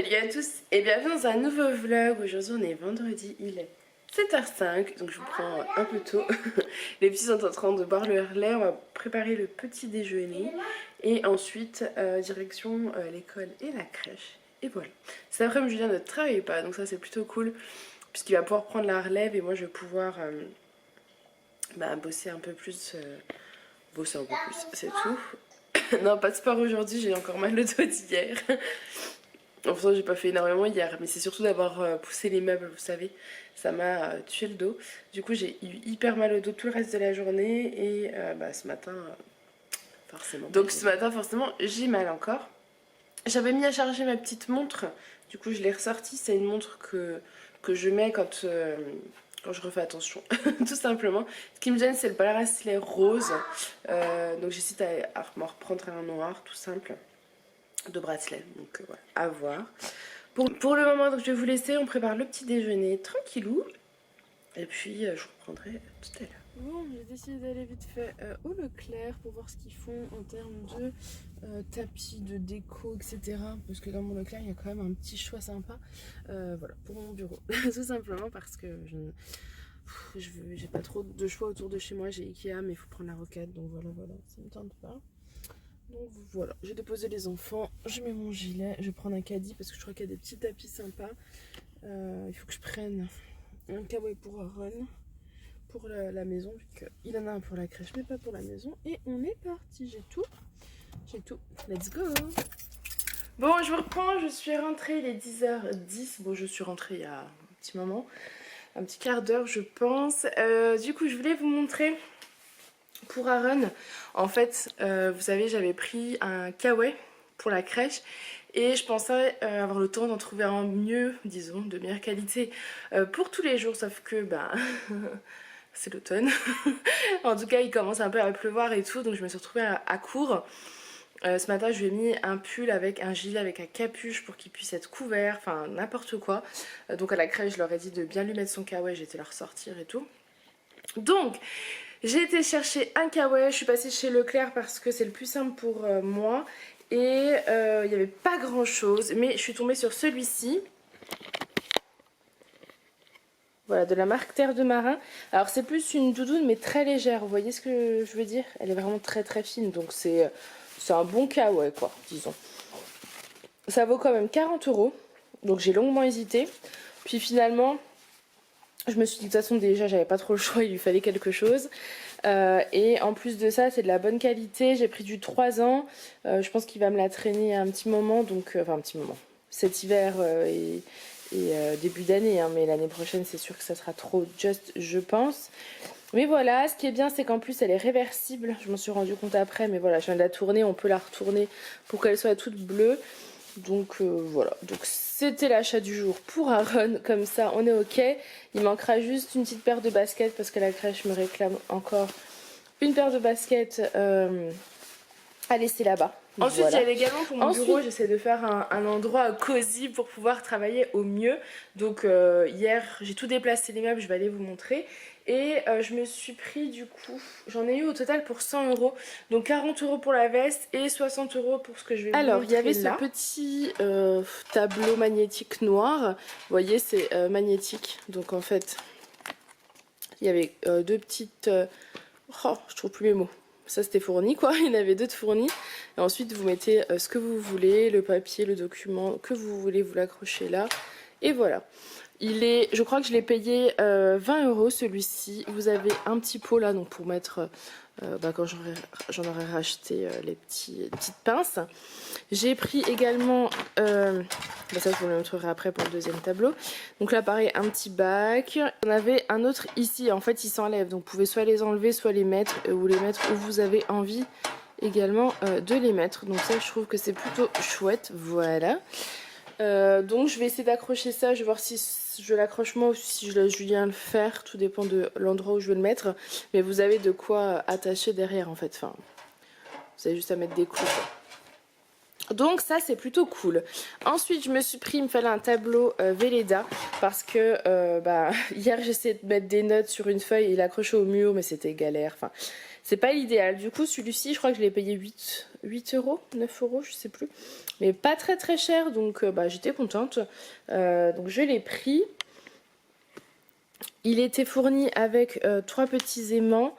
Salut à tous et bienvenue dans un nouveau vlog. Aujourd'hui on est vendredi, il est 7h05, donc je vous prends un peu tôt. Les petits sont en train de boire leur lait, on va préparer le petit déjeuner. Et ensuite direction l'école et la crèche. Et voilà. Cet après-midi Julien ne travaille pas, donc ça c'est plutôt cool. Puisqu'il va pouvoir prendre la relève et moi je vais pouvoir bosser un peu plus. C'est tout. Non, pas de sport aujourd'hui, j'ai encore mal le dos d'hier. Enfin, j'ai pas fait énormément hier, mais c'est surtout d'avoir poussé les meubles, vous savez, ça m'a tué le dos. Du coup, j'ai eu hyper mal au dos tout le reste de la journée et ce matin, forcément. Donc ce matin, forcément, j'ai mal encore. J'avais mis à charger ma petite montre, du coup, je l'ai ressortie. C'est une montre que je mets quand je refais attention, tout simplement. Ce qui me gêne, c'est le bracelet rose. Donc j'hésite à m'en reprendre un noir, tout simple. De bracelet, donc voilà, à voir. Pour le moment, donc, je vais vous laisser, on prépare le petit déjeuner tranquillou et puis je vous reprendrai tout à l'heure. Bon, j'ai décidé d'aller vite fait au Leclerc pour voir ce qu'ils font en termes de tapis, de déco, etc. Parce que dans mon Leclerc, il y a quand même un petit choix sympa voilà, pour mon bureau. Tout simplement parce que j'ai pas trop de choix autour de chez moi. J'ai Ikea, mais il faut prendre la roquette, donc voilà, ça me tente pas. Donc voilà, j'ai déposé les enfants, je mets mon gilet, je vais prendre un caddie parce que je crois qu'il y a des petits tapis sympas. Il faut que je prenne un kawaii pour Aaron, pour la maison, vu qu'il en a un pour la crèche mais pas pour la maison. Et on est parti, j'ai tout, let's go. Bon, je vous reprends, je suis rentrée, il est 10h10, bon je suis rentrée il y a un petit moment, un petit quart d'heure je pense. Du coup je voulais vous montrer... Pour Aaron, en fait, vous savez, j'avais pris un kawaii pour la crèche et je pensais avoir le temps d'en trouver un mieux, disons, de meilleure qualité pour tous les jours, sauf que c'est l'automne. En tout cas, il commence un peu à pleuvoir et tout, donc je me suis retrouvée à court. Ce matin, je lui ai mis un pull avec un gilet avec un capuche pour qu'il puisse être couvert, enfin n'importe quoi. Donc à la crèche, je leur ai dit de bien lui mettre son kawaii, j'ai été leur sortir et tout. Donc... j'ai été chercher un kawaii, je suis passée chez Leclerc parce que c'est le plus simple pour moi. Et il n'y avait pas grand chose, mais je suis tombée sur celui-ci. Voilà, de la marque Terre de Marin. Alors c'est plus une doudoune mais très légère, vous voyez ce que je veux dire? Elle est vraiment très très fine, donc c'est un bon kawaii quoi, disons. Ça vaut quand même 40 €, donc j'ai longuement hésité. Puis finalement... je me suis dit de toute façon déjà j'avais pas trop le choix, il lui fallait quelque chose. Et en plus de ça c'est de la bonne qualité, j'ai pris du 3 ans. Je pense qu'il va me la traîner un petit moment, donc enfin un petit moment. Cet hiver et début d'année, hein, mais l'année prochaine c'est sûr que ça sera trop juste je pense. Mais voilà, ce qui est bien c'est qu'en plus elle est réversible, je m'en suis rendu compte après, mais voilà je viens de la tourner, on peut la retourner pour qu'elle soit toute bleue. Donc voilà, donc c'était l'achat du jour pour Aaron, comme ça on est ok. Il manquera juste une petite paire de baskets parce que la crèche me réclame encore une paire de baskets à laisser là-bas. Ensuite voilà. Il y a également pour mon bureau, j'essaie de faire un endroit cosy pour pouvoir travailler au mieux. Donc hier j'ai tout déplacé les meubles, je vais aller vous montrer. Et je me suis pris du coup, j'en ai eu au total pour 100 €. Donc 40 € pour la veste et 60 € pour ce que je vais vous montrer. Alors il y avait là ce petit tableau magnétique noir. Vous voyez c'est magnétique. Donc en fait il y avait deux petites... oh je trouve plus mes mots. Ça c'était fourni quoi, il y en avait deux de fournis. Et ensuite vous mettez ce que vous voulez, le papier, le document que vous voulez, vous l'accrochez là. Et voilà. Il est, je crois que je l'ai payé 20 € celui-ci. Vous avez un petit pot là donc pour mettre quand j'en aurai racheté les petites pinces. J'ai pris également, ça je vous le montrerai après pour le deuxième tableau. Donc là pareil un petit bac. On avait un autre ici, en fait il s'enlève. Donc vous pouvez soit les enlever, soit les mettre ou les mettre où vous avez envie également de les mettre. Donc ça je trouve que c'est plutôt chouette, voilà. Donc je vais essayer d'accrocher ça, je vais voir si je l'accroche moi ou si je laisse Julien le faire, tout dépend de l'endroit où je vais le mettre. Mais vous avez de quoi attacher derrière en fait, enfin, vous avez juste à mettre des clous quoi. Donc ça c'est plutôt cool. Ensuite je me suis pris, il me fallait un tableau Velleda parce que hier j'essayais de mettre des notes sur une feuille et l'accrocher au mur mais c'était galère, enfin... c'est pas l'idéal. Du coup celui-ci je crois que je l'ai payé 8 8 euros, 9 euros, je sais plus. Mais pas très très cher, donc j'étais contente. Donc je l'ai pris. Il était fourni avec 3 petits aimants,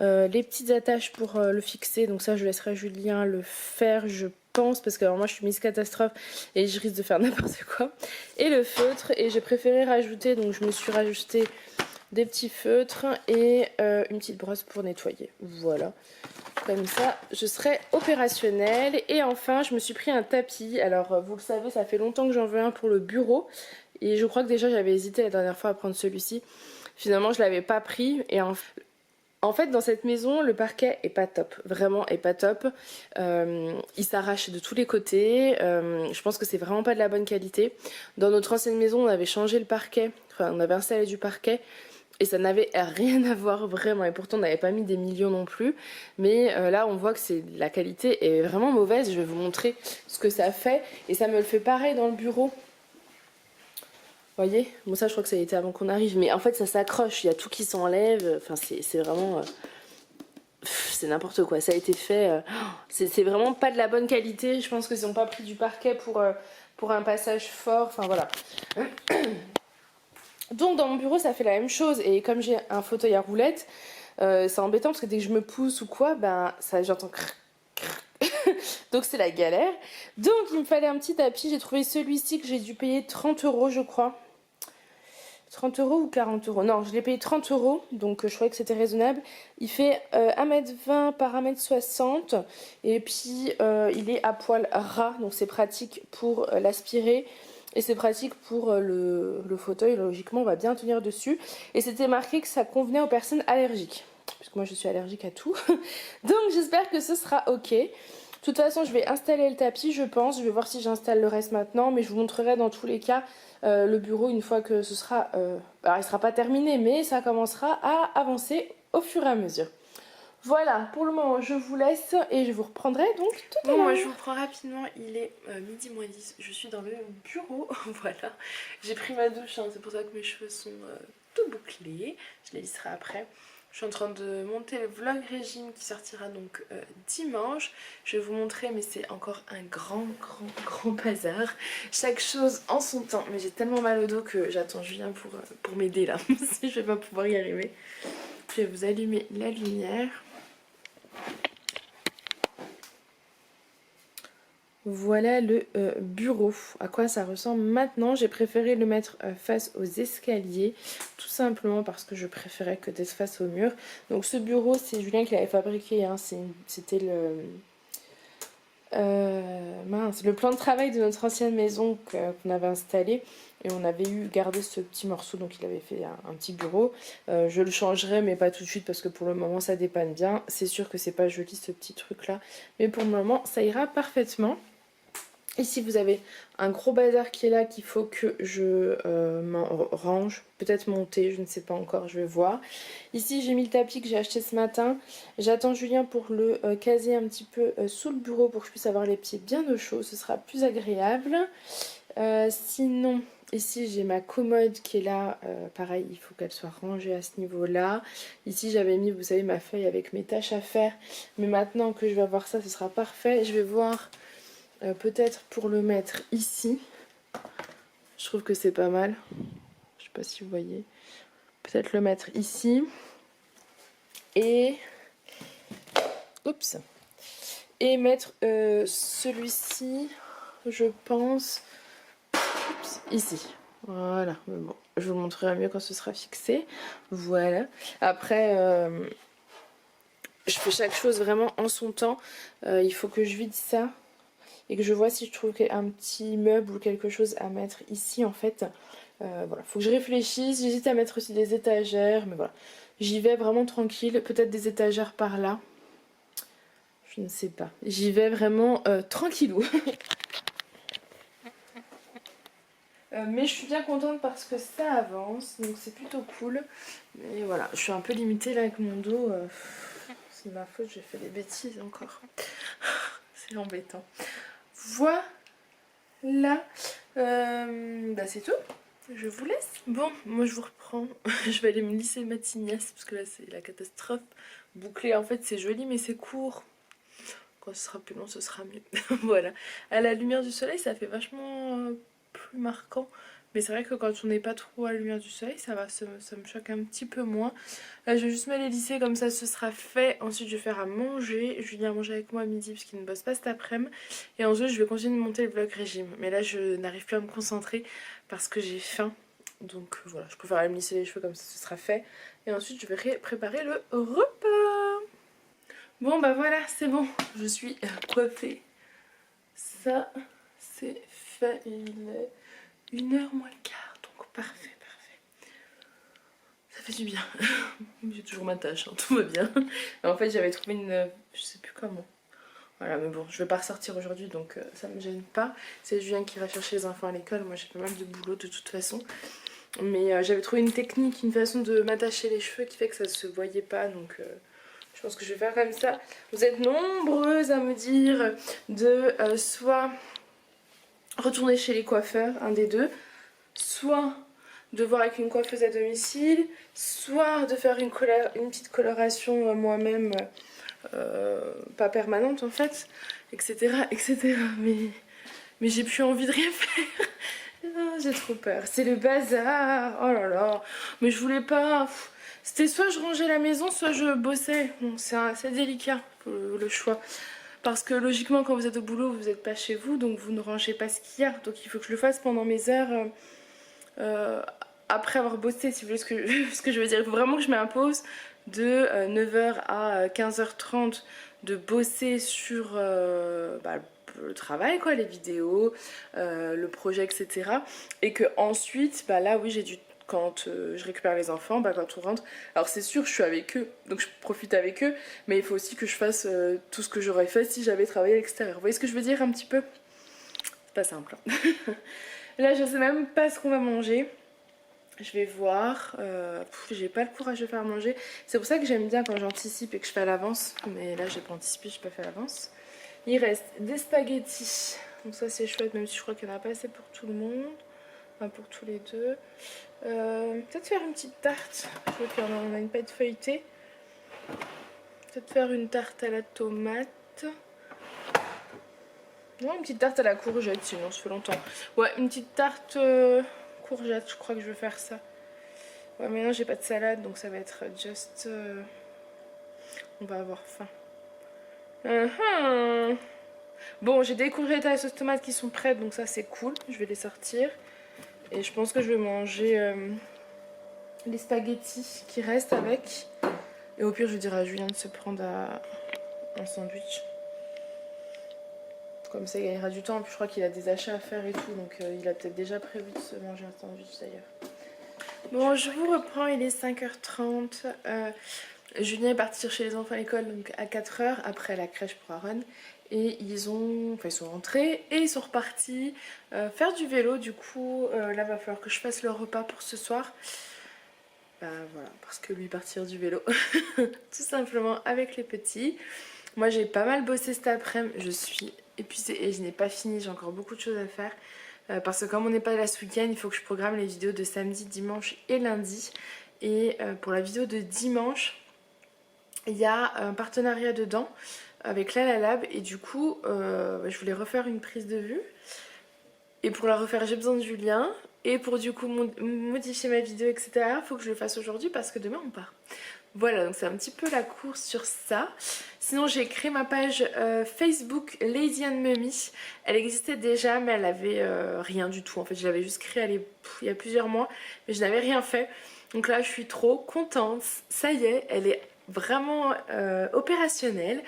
les petites attaches pour le fixer. Donc ça, je laisserai Julien le faire, je pense, parce que alors moi je suis Miss Catastrophe et je risque de faire n'importe quoi. Et le feutre, et j'ai préféré rajouter, donc je me suis rajouté des petits feutres et une petite brosse pour nettoyer. Voilà. Comme ça, je serai opérationnelle. Et enfin, je me suis pris un tapis. Alors, vous le savez, ça fait longtemps que j'en veux un pour le bureau. Et je crois que déjà, j'avais hésité la dernière fois à prendre celui-ci. Finalement, je ne l'avais pas pris. Et en fait, dans cette maison, le parquet est pas top. Vraiment, est pas top. Il s'arrache de tous les côtés. Je pense que c'est vraiment pas de la bonne qualité. Dans notre ancienne maison, on avait changé le parquet. Enfin, on avait installé du parquet. Et ça n'avait rien à voir vraiment. Et pourtant, on n'avait pas mis des millions non plus. Mais là, on voit que la qualité est vraiment mauvaise. Je vais vous montrer ce que ça fait. Et ça me le fait pareil dans le bureau. Vous voyez? Bon, ça, je crois que ça a été avant qu'on arrive. Mais en fait, ça s'accroche. Il y a tout qui s'enlève. Enfin, c'est vraiment... c'est n'importe quoi. Ça a été fait... c'est vraiment pas de la bonne qualité. Je pense qu'ils n'ont pas pris du parquet pour un passage fort. Enfin, voilà. Donc dans mon bureau ça fait la même chose et comme j'ai un fauteuil à roulettes, c'est embêtant parce que dès que je me pousse ou quoi, ça j'entends crrr, crrr. Donc c'est la galère. Donc il me fallait un petit tapis, j'ai trouvé celui-ci que j'ai dû payer 30 euros je crois. 30 euros ou 40 euros. Non, je l'ai payé 30 euros, donc je croyais que c'était raisonnable. Il fait 1m20 par 1m60 et puis il est à poil ras, donc c'est pratique pour l'aspirer. Et c'est pratique pour le fauteuil, logiquement on va bien tenir dessus. Et c'était marqué que ça convenait aux personnes allergiques. Parce que moi je suis allergique à tout. Donc j'espère que ce sera ok. De toute façon je vais installer le tapis je pense. Je vais voir si j'installe le reste maintenant. Mais je vous montrerai dans tous les cas le bureau une fois que ce sera... alors il ne sera pas terminé mais ça commencera à avancer au fur et à mesure. Voilà, pour le moment je vous laisse et je vous reprendrai donc tout à l'heure. Bon, moi je vous reprends rapidement, il est midi moins 10, je suis dans le bureau, voilà. J'ai pris ma douche, hein, c'est pour ça que mes cheveux sont tout bouclés, je les lisserai après. Je suis en train de monter le vlog régime qui sortira donc dimanche. Je vais vous montrer, mais c'est encore un grand bazar. Chaque chose en son temps, mais j'ai tellement mal au dos que j'attends Julien pour m'aider là, si je vais pas pouvoir y arriver. Je vais vous allumer la lumière. Voilà le bureau, à quoi ça ressemble maintenant. J'ai préféré le mettre face aux escaliers, tout simplement parce que je préférais que d'être face au mur. Donc ce bureau, c'est Julien qui l'avait fabriqué, hein. C'était le plan de travail de notre ancienne maison qu'on avait installé. Et on avait gardé ce petit morceau, donc il avait fait un petit bureau. Je le changerai, mais pas tout de suite parce que pour le moment ça dépanne bien. C'est sûr que c'est pas joli ce petit truc là, mais pour le moment ça ira parfaitement. Ici vous avez un gros bazar qui est là qu'il faut que je range, peut-être monter, je ne sais pas encore, je vais voir. Ici j'ai mis le tapis que j'ai acheté ce matin. J'attends Julien pour le caser un petit peu sous le bureau pour que je puisse avoir les pieds bien au chaud, ce sera plus agréable. Sinon ici j'ai ma commode qui est là, pareil il faut qu'elle soit rangée à ce niveau là. Ici j'avais mis, vous savez, ma feuille avec mes tâches à faire, mais maintenant que je vais avoir ça ce sera parfait. Je vais voir peut-être pour le mettre ici, je trouve que c'est pas mal, je sais pas si vous voyez, peut-être le mettre ici et oups, et mettre celui-ci je pense ici. Voilà, mais bon, je vous le montrerai mieux quand ce sera fixé. Voilà. Après, je fais chaque chose vraiment en son temps. Il faut que je vide ça et que je vois si je trouve un petit meuble ou quelque chose à mettre ici en fait. Voilà, faut que je réfléchisse. J'hésite à mettre aussi des étagères, mais voilà. J'y vais vraiment tranquille. Peut-être des étagères par là. Je ne sais pas. J'y vais vraiment tranquillou. Mais je suis bien contente parce que ça avance, donc c'est plutôt cool. Mais voilà, je suis un peu limitée là avec mon dos. C'est ma faute, j'ai fait des bêtises encore. C'est embêtant. Voilà. C'est tout. Je vous laisse. Bon, moi je vous reprends. Je vais aller me lisser ma tignasse parce que là c'est la catastrophe. Bouclé, en fait c'est joli mais c'est court. Quand ce sera plus long, ce sera mieux. Voilà. À la lumière du soleil, ça fait vachement plus marquant. Mais c'est vrai que quand on n'est pas trop à la lumière du soleil, ça me choque un petit peu moins. Là, je vais juste me les lisser comme ça, ce sera fait. Ensuite, je vais faire à manger. Julien a mangé avec moi à midi parce qu'il ne bosse pas cet après-midi. Et ensuite, je vais continuer de monter le vlog régime. Mais là, je n'arrive plus à me concentrer parce que j'ai faim. Donc voilà, je préfère aller me lisser les cheveux comme ça, ce sera fait. Et ensuite, je vais préparer le repas. Bon, bah voilà, c'est bon. Je suis coiffée. Ça, c'est fait. Il est 1h moins le quart. Donc parfait. Ça fait du bien. J'ai toujours ma tâche, hein, tout va bien. Et en fait, j'avais trouvé une... je sais plus comment. Voilà, mais bon, je vais pas ressortir aujourd'hui, donc ça me gêne pas. C'est Julien qui va chercher les enfants à l'école. Moi, j'ai pas mal de boulot de toute façon. Mais j'avais trouvé une technique, une façon de m'attacher les cheveux qui fait que ça se voyait pas. Donc je pense que je vais faire comme ça. Vous êtes nombreuses à me dire de soit retourner chez les coiffeurs, un des deux, soit de voir avec une coiffeuse à domicile, soit de faire une petite coloration moi-même, pas permanente en fait, etc. Mais j'ai plus envie de rien faire. Ah, j'ai trop peur. C'est le bazar. Oh là là. Mais je voulais pas. C'était soit je rangeais la maison, soit je bossais. Bon, c'est assez délicat le choix. Parce que logiquement, quand vous êtes au boulot, vous n'êtes pas chez vous, donc vous ne rangez pas ce qu'il y a. Donc il faut que je le fasse pendant mes heures après avoir bossé, si vous voulez ce que je veux dire. Il faut vraiment que je m'impose de 9h à 15h30 de bosser sur le travail, quoi, les vidéos, le projet, etc. Et que ensuite, bah là, oui, j'ai dû quand je récupère les enfants, bah, quand on rentre. Alors c'est sûr, je suis avec eux, donc je profite avec eux, mais il faut aussi que je fasse tout ce que j'aurais fait si j'avais travaillé à l'extérieur. Vous voyez ce que je veux dire un petit peu? C'est pas simple. Là, je sais même pas ce qu'on va manger. Je vais voir. J'ai pas le courage de faire manger. C'est pour ça que j'aime bien quand j'anticipe et que je fais à l'avance. Mais là, j'ai pas anticipé, j'ai pas fait à l'avance. Il reste des spaghettis. Donc ça, c'est chouette, même si je crois qu'il n'y en a pas assez pour tout le monde. Enfin, pour tous les deux. Peut-être faire une petite tarte. Je vois qu'on a une pâte feuilletée. Peut-être faire une tarte à la tomate. Non, une petite tarte à la courgette, sinon ça fait longtemps. Ouais, une petite tarte courgette, je crois que je vais faire ça. Ouais, mais non, j'ai pas de salade, donc ça va être just... on va avoir faim. Bon, j'ai des courgettes à la sauce tomate qui sont prêtes, donc ça c'est cool. Je vais les sortir. Et je pense que je vais manger les spaghettis qui restent avec. Et au pire, je dirai à Julien de se prendre un sandwich. Comme ça, il gagnera du temps. En plus, je crois qu'il a des achats à faire et tout. Donc, il a peut-être déjà prévu de se manger un sandwich d'ailleurs. Bon, je vous reprends. Il est 5h30. Julien est parti chercher les enfants à l'école donc à 4h après la crèche pour Aaron. Et ils sont rentrés et ils sont repartis faire du vélo. Du coup, là, va falloir que je fasse le repas pour ce soir. Bah voilà, parce que lui partir du vélo. Tout simplement avec les petits. Moi, j'ai pas mal bossé cet après-midi. Je suis épuisée et je n'ai pas fini. J'ai encore beaucoup de choses à faire. Parce que comme on n'est pas là ce week-end, il faut que je programme les vidéos de samedi, dimanche et lundi. Et pour la vidéo de dimanche, il y a un partenariat dedans avec La Lab. Et du coup, je voulais refaire une prise de vue. Et pour la refaire, j'ai besoin de Julien. Et pour du coup modifier ma vidéo, etc., il faut que je le fasse aujourd'hui parce que demain on part. Voilà, donc c'est un petit peu la course sur ça. Sinon, j'ai créé ma page Facebook Lady and Mummy. Elle existait déjà, mais elle avait rien du tout. En fait, je l'avais juste créée il y a plusieurs mois, mais je n'avais rien fait. Donc là, je suis trop contente. Ça y est, elle est vraiment opérationnelle.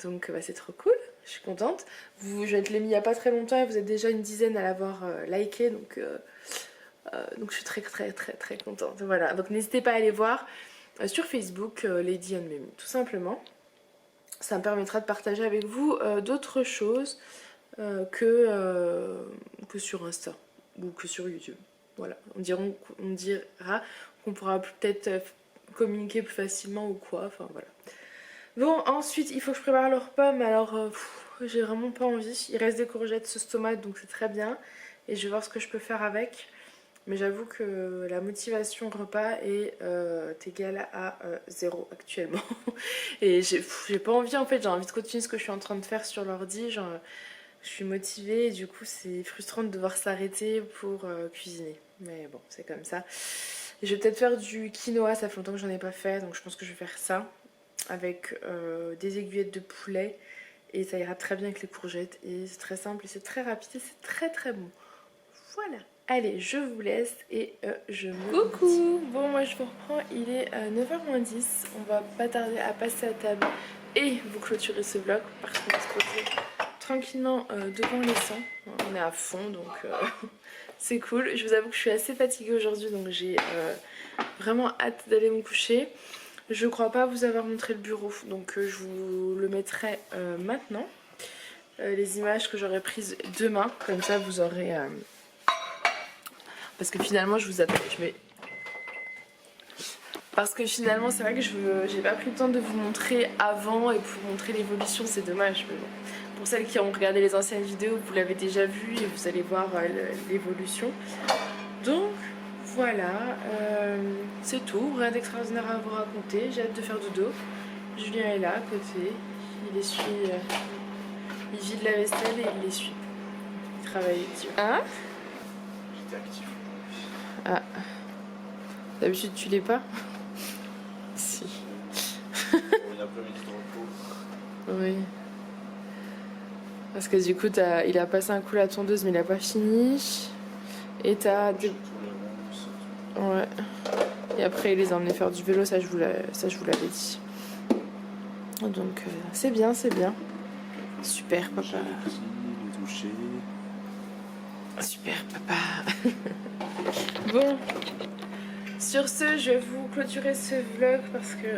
Donc c'est trop cool. Je suis contente. Je te l'ai mis il n'y a pas très longtemps et vous êtes déjà une dizaine à l'avoir liké. Donc je suis très contente. Voilà, donc n'hésitez pas à aller voir sur Facebook Lady and Mummy, tout simplement. Ça me permettra de partager avec vous d'autres choses que sur Insta ou que sur YouTube. Voilà, on dira qu'on pourra peut-être communiquer plus facilement ou quoi. Enfin voilà. Bon, ensuite, il faut que je prépare leurs pommes. Alors, j'ai vraiment pas envie. Il reste des courgettes sauce tomate, donc c'est très bien. Et je vais voir ce que je peux faire avec. Mais j'avoue que la motivation repas est égale à 0 actuellement. Et j'ai pas envie en fait, j'ai envie de continuer ce que je suis en train de faire sur l'ordi. Genre, je suis motivée et du coup c'est frustrant de devoir s'arrêter pour cuisiner. Mais bon, c'est comme ça. Et je vais peut-être faire du quinoa, ça fait longtemps que j'en ai pas fait, donc je pense que je vais faire ça. Avec des aiguillettes de poulet. Et ça ira très bien avec les courgettes. Et c'est très simple et c'est très rapide et c'est très très bon. Voilà. Allez, je vous laisse et je me... Coucou. Bon, moi je vous reprends, il est 9h-10. On va pas tarder à passer à table et vous clôturer ce vlog parce qu'on va se poser tranquillement devant les sangs. On est à fond donc c'est cool. Je vous avoue que je suis assez fatiguée aujourd'hui donc j'ai vraiment hâte d'aller me coucher. Je crois pas vous avoir montré le bureau donc je vous le mettrai maintenant. Les images que j'aurai prises demain, comme ça vous aurez... Parce que finalement je vous appelle, Parce que finalement c'est vrai que j'ai pas pris le temps de vous montrer avant et pour montrer l'évolution, c'est dommage. Mais bon. Pour celles qui ont regardé les anciennes vidéos, vous l'avez déjà vu et vous allez voir l'évolution. Donc voilà, c'est tout, rien d'extraordinaire à vous raconter, j'ai hâte de faire dodo. Julien est là à côté, il essuie, il vide la vaisselle et il l'essuie. Il travaille dessus. Hein? J'étais actif. Ah, d'habitude tu l'es pas? Si. Pour une après-midi de repos. Oui. Parce que du coup, il a passé un coup la tondeuse, mais il a pas fini. Et t'as des... Ouais. Et après, il les a emmenés faire du vélo, ça je vous l'avais dit. Donc, c'est bien, c'est bien. Super, papa. Les toucher. Super, papa. Bon. Sur ce, je vais vous clôturer ce vlog parce que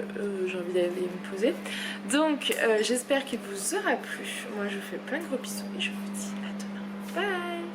j'ai envie d'aller me poser. Donc, j'espère qu'il vous aura plu. Moi, je vous fais plein de gros bisous et je vous dis à demain. Bye!